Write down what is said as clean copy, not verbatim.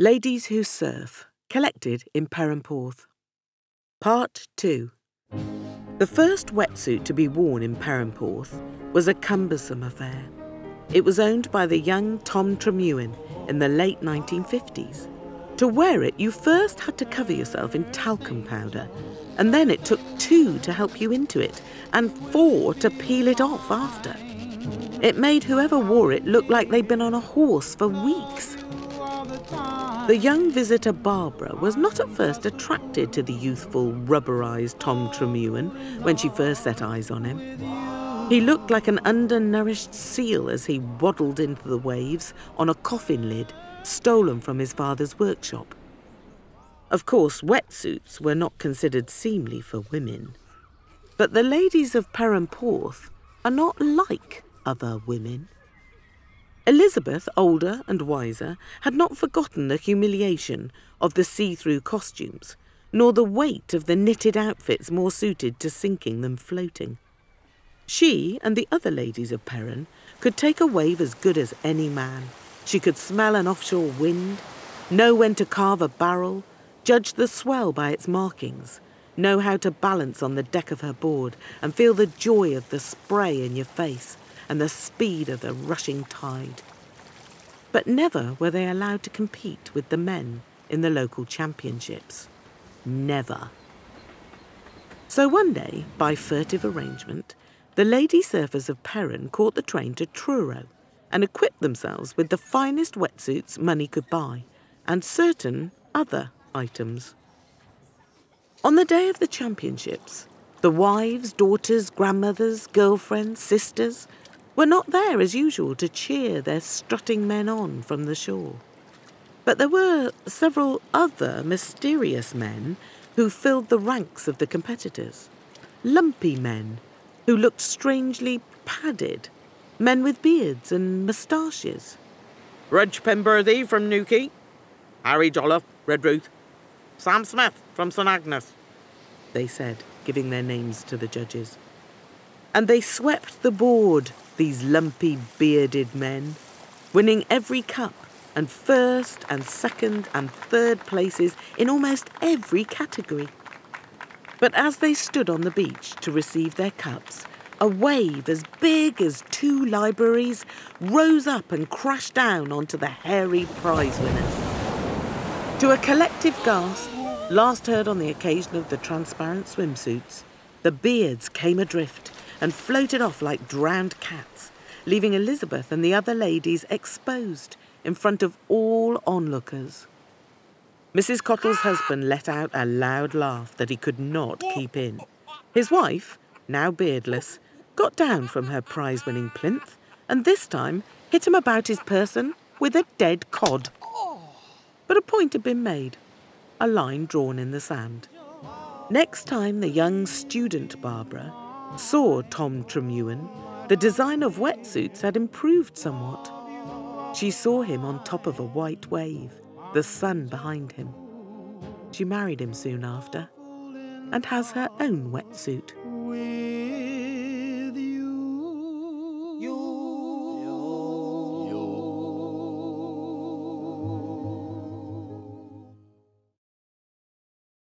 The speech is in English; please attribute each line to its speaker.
Speaker 1: Ladies Who Surf, collected in Perranporth. Part 2. The first wetsuit to be worn in Perranporth was a cumbersome affair. It was owned by the young Tom Tremewin in the late 1950s. To wear it, you first had to cover yourself in talcum powder, and then it took 2 to help you into it, and 4 to peel it off after. It made whoever wore it look like they'd been on a horse for weeks. The young visitor Barbara was not at first attracted to the youthful, rubberized Tom Tremewin when she first set eyes on him. He looked like an undernourished seal as he waddled into the waves on a coffin lid stolen from his father's workshop. Of course, wetsuits were not considered seemly for women. But the ladies of Perranporth are not like other women. Elizabeth, older and wiser, had not forgotten the humiliation of the see-through costumes, nor the weight of the knitted outfits more suited to sinking than floating. She and the other ladies of Perran could take a wave as good as any man. She could smell an offshore wind, know when to carve a barrel, judge the swell by its markings, know how to balance on the deck of her board and feel the joy of the spray in your face and the speed of the rushing tide. But never were they allowed to compete with the men in the local championships. Never. So one day, by furtive arrangement, the lady surfers of Perran caught the train to Truro and equipped themselves with the finest wetsuits money could buy and certain other items. On the day of the championships, the wives, daughters, grandmothers, girlfriends, sisters were not there as usual to cheer their strutting men on from the shore. But there were several other mysterious men who filled the ranks of the competitors. Lumpy men who looked strangely padded, men with beards and moustaches.
Speaker 2: Reg Penberthy from Newquay, Harry Jolliffe, Redruth, Sam Smith from St Agnes,
Speaker 1: they said, giving their names to the judges. And they swept the board, these lumpy, bearded men, winning every cup and first and second and third places in almost every category. But as they stood on the beach to receive their cups, a wave as big as 2 libraries rose up and crashed down onto the hairy prize winners. To a collective gasp, last heard on the occasion of the transparent swimsuits, the beards came adrift and floated off like drowned cats, leaving Elizabeth and the other ladies exposed in front of all onlookers. Mrs. Cottle's husband let out a loud laugh that he could not keep in. His wife, now beardless, got down from her prize-winning plinth and this time hit him about his person with a dead cod. But a point had been made, a line drawn in the sand. Next time the young student Barbara saw Tom Tremewin, the design of wetsuits had improved somewhat. She saw him on top of a white wave, the sun behind him. She married him soon after and has her own wetsuit.